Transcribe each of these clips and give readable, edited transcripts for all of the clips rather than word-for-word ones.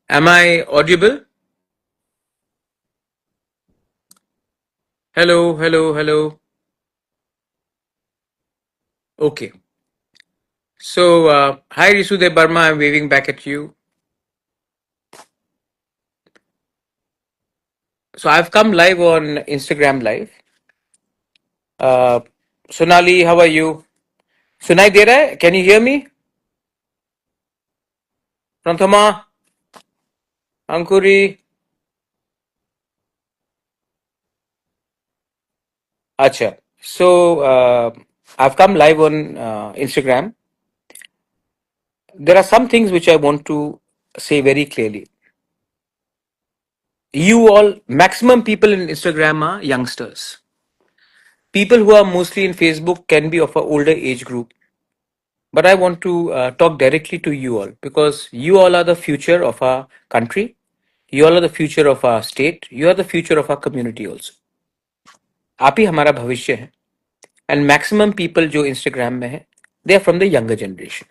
Am I audible? Hello, hello, hello. Okay. So, hi Risudev Barma, I'm waving back at you. So, I've come live on Instagram Live. Uh, Sonali, how are you? सुनाई दे रहा है? Can you hear me? Pranthama, Ankuri. Acha. So, I've come live on Instagram. There are some things which I want to say very clearly. You all, maximum people in Instagram are youngsters. People who are mostly in Facebook can be of an older age group. But I want to talk directly to you all because you all are the future of our country. You all are the future of our state. You are the future of our community also. आप ही हमारा भविष्य है. And maximum people जो Instagram में है, they are from the younger generation.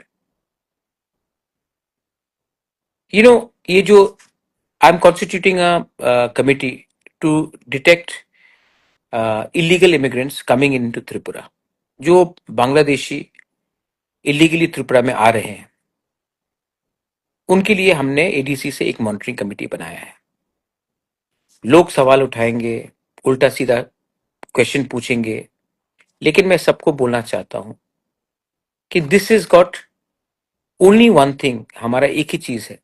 You know, ये जो I'm constituting a committee to detect illegal immigrants coming into Tripura. जो बांग्लादेशी illegally त्रिपुरा में आ रहे हैं, उनके लिए हमने एडीसी से एक मॉनिटरिंग कमेटी बनाया है. लोग सवाल उठाएंगे, उल्टा सीधा क्वेश्चन पूछेंगे, लेकिन मैं सबको बोलना चाहता हूं कि this is got only one thing. हमारा एक ही चीज है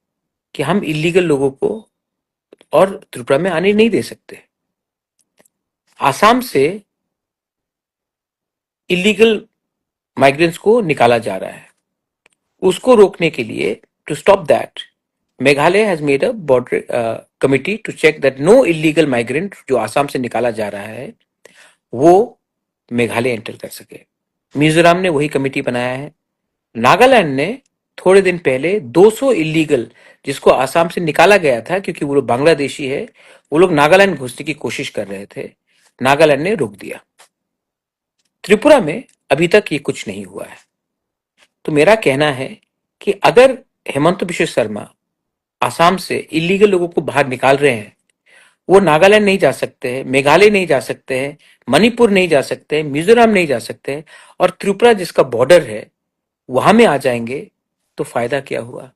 कि हम इलीगल लोगों को और त्रिपुरा में आने नहीं दे सकते. आसाम से इलीगल माइग्रेंट्स को निकाला जा रहा है. उसको रोकने के लिए, to stop that, Meghalaya has made a border committee to check that no illegal migrant जो आसाम से निकाला जा रहा है वो मेघालय एंटर कर सके. मिजोरम ने वही कमेटी बनाया है. नागालैंड ने थोड़े दिन पहले 200 इलीगल जिसको आसाम से निकाला गया था क्योंकि वो लोग बांग्लादेशी है, वो लोग नागालैंड घुसने की कोशिश कर रहे थे, नागालैंड ने रोक दिया. त्रिपुरा में अभी तक ये कुछ नहीं हुआ है. तो मेरा कहना है कि अगर हेमंत बिश्व शर्मा आसाम से इलीगल लोगों को बाहर निकाल रहे हैं, वो नागालैंड नहीं जा सकते हैं, मेघालय नहीं जा सकते हैं, मणिपुर नहीं जा सकते हैं, मिजोरम नहीं जा सकते हैं, और त्रिपुरा जिसका बॉर्डर है वहां में आ जाएंगे, तो फायदा क्या हुआ?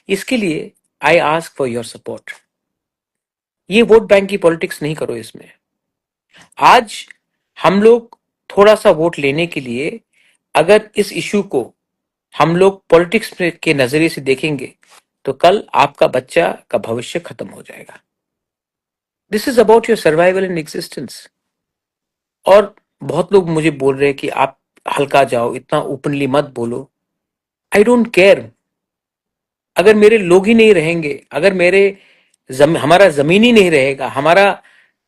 इसके लिए I ask for your support. ये वोट बैंक की पॉलिटिक्स नहीं करो इसमें. आज हम लोग थोड़ा सा वोट लेने के लिए अगर इस इशू को हम लोग पॉलिटिक्स के नजरिए से देखेंगे तो कल आपका बच्चा का भविष्य खत्म हो जाएगा. This is about your survival in existence. और बहुत लोग मुझे बोल रहे हैं कि आप हल्का जाओ, इतना ओपनली मत बोलो. I don't care. अगर मेरे लोग ही नहीं रहेंगे, अगर हमारा जमीन ही नहीं रहेगा, हमारा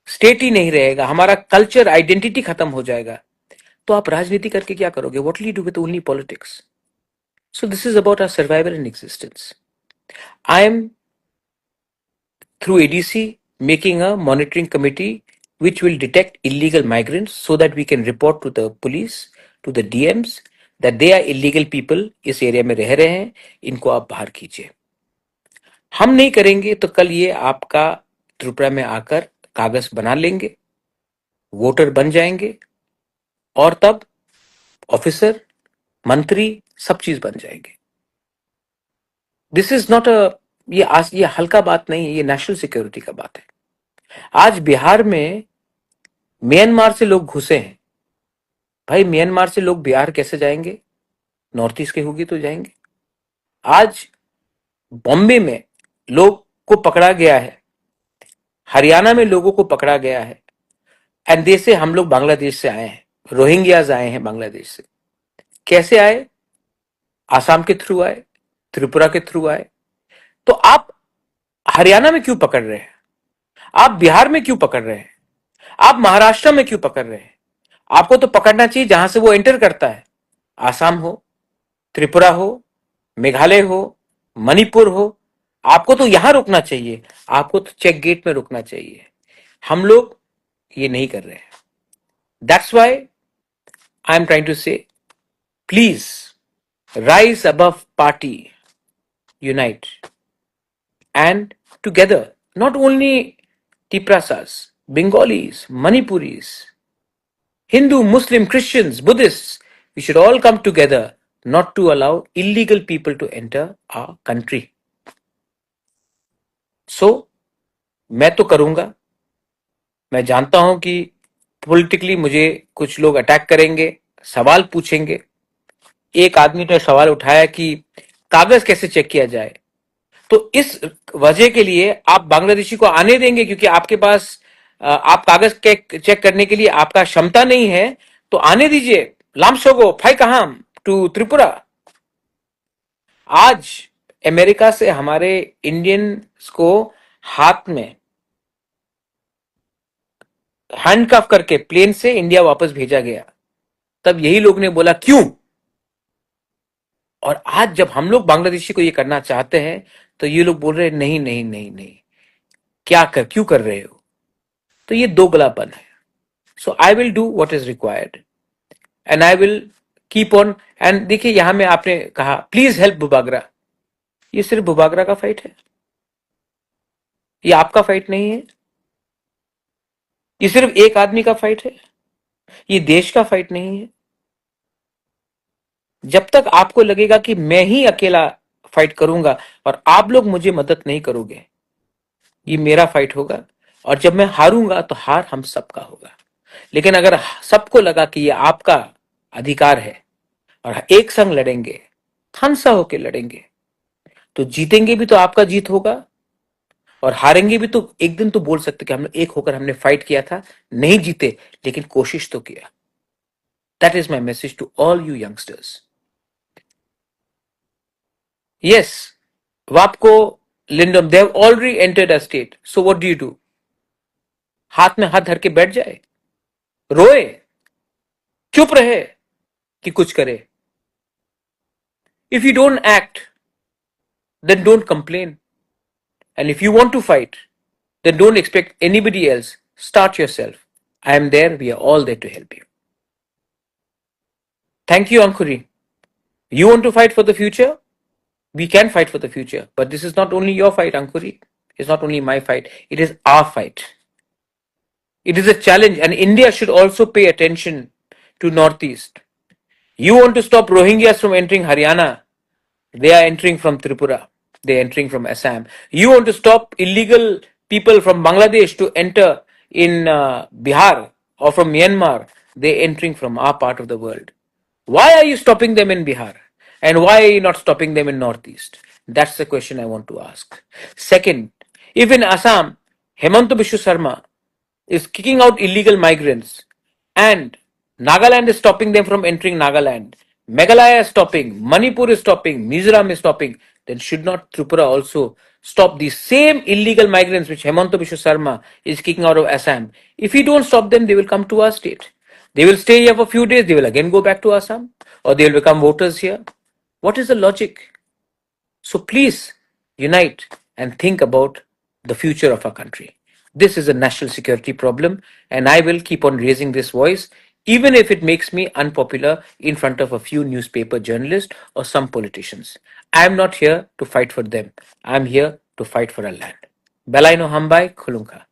स्टेट ही नहीं रहेगा, हमारा कल्चर आइडेंटिटी खत्म हो जाएगा, तो आप राजनीति करके क्या करोगे? What will you do with only politics? So this is about our survival in existence. I am through ADC making a monitoring committee which will detect illegal migrants so that we can report to the police, to the DMs that they are illegal people, इस area में रह रहे हैं, इनको आप बाहर कीजिए. हम नहीं करेंगे तो कल ये आपका त्रिपुरा में आकर कागज बना लेंगे, वोटर बन जाएंगे, और तब ऑफिसर, मंत्री, सब चीज बन जाएंगे. दिस इज नॉट अ ये हल्का बात नहीं है, ये नेशनल सिक्योरिटी का बात है. आज बिहार में म्यांमार से लोग घुसे हैं. भाई म्यांमार से लोग बिहार कैसे जाएंगे? नॉर्थ ईस्ट के होगी तो जाएंगे. आज बॉम्बे में लोग को पकड़ा गया है, हरियाणा में लोगों को पकड़ा गया है, एंड दे से हम लोग बांग्लादेश से आए हैं, रोहिंग्याज आए हैं बांग्लादेश से. कैसे आए? आसाम के थ्रू आए, त्रिपुरा के थ्रू आए. तो आप हरियाणा में क्यों पकड़ रहे हैं? आप बिहार में क्यों पकड़ रहे हैं? आप महाराष्ट्र में क्यों पकड़ रहे हैं? आपको तो पकड़ना चाहिए जहां से वो एंटर करता है. आसाम हो, त्रिपुरा हो, मेघालय हो, मणिपुर हो, आपको तो यहां रुकना चाहिए. आपको तो चेक गेट में रुकना चाहिए. हम लोग ये नहीं कर रहे हैं. That's why I am trying to say, please rise above party, unite. And together, not only Tiprasas, Bengalis, Manipuris, Hindu, Muslim, Christians, Buddhists, we should all come together not to allow illegal people to enter our country. So, मैं तो करूंगा. मैं जानता हूं कि politically मुझे कुछ लोग अटैक करेंगे, सवाल पूछेंगे. एक आदमी ने सवाल उठाया कि कागज कैसे चेक किया जाए. तो इस वजह के लिए आप बांग्लादेशी को आने देंगे क्योंकि आपके पास आप कागज चेक करने के लिए आपका क्षमता नहीं है, तो आने दीजिए. लामसोगो फाई कहाम टू त्रिपुरा. आज अमेरिका से हमारे इंडियंस को हाथ में हैंडकफ करके प्लेन से इंडिया वापस भेजा गया. तब यही लोग ने बोला क्यों. और आज जब हम लोग बांग्लादेशी को ये करना चाहते हैं तो ये लोग बोल रहे हैं नहीं नहीं नहीं नहीं, क्यों कर रहे हो. तो ये दोगलापन है. So I will do what is required and I will keep on. And देखिए यहां में आपने कहा प्लीज हेल्प बुबागरा. ये सिर्फ बुबागरा का फाइट है, ये आपका फाइट नहीं है. ये सिर्फ एक आदमी का फाइट है, ये देश का फाइट नहीं है. जब तक आपको लगेगा कि मैं ही अकेला फाइट करूंगा और आप लोग मुझे मदद नहीं करोगे, ये मेरा फाइट होगा. और जब मैं हारूंगा तो हार हम सबका होगा. लेकिन अगर सबको लगा कि ये आपका अधिकार है और एक संग लड़ेंगे, हंसा होके लड़ेंगे, तो जीतेंगे भी तो आपका जीत होगा और हारेंगे भी तो एक दिन तो बोल सकते कि हम एक होकर हमने फाइट किया था. नहीं जीते लेकिन कोशिश तो किया. That is my message to all you youngsters. Yes, WAPCO, Lindum, they have already entered a state. So what do? हाथ में हाथ धर के बैठ जाए, रोए, चुप रहे कि कुछ करे. If you don't act, then don't complain. And if you want to fight, then don't expect anybody else. Start yourself. I am there. We are all there to help you. Thank you, Ankhuri. You want to fight for the future? We can fight for the future. But this is not only your fight, Ankhuri. It's not only my fight. It is our fight. It is a challenge, and India should also pay attention to Northeast. You want to stop Rohingyas from entering Haryana? They are entering from Tripura. They are entering from Assam. You want to stop illegal people from Bangladesh to enter in Bihar or from Myanmar? They are entering from our part of the world. Why are you stopping them in Bihar? And why are you not stopping them in Northeast? That's the question I want to ask. Second, if in Assam, Hemanta Biswa Sarma is kicking out illegal migrants and Nagaland is stopping them from entering Nagaland, Meghalaya is stopping, Manipur is stopping, Mizoram is stopping, then should not Tripura also stop these same illegal migrants which Hemanta Biswa Sarma is kicking out of Assam? If we don't stop them, they will come to our state. They will stay here for a few days, they will again go back to Assam, or they will become voters here. What is the logic? So please unite and think about the future of our country. This is a national security problem, and I will keep on raising this voice, even if it makes me unpopular in front of a few newspaper journalists or some politicians. I am not here to fight for them. I am here to fight for our land. Belai no hambai khulunka.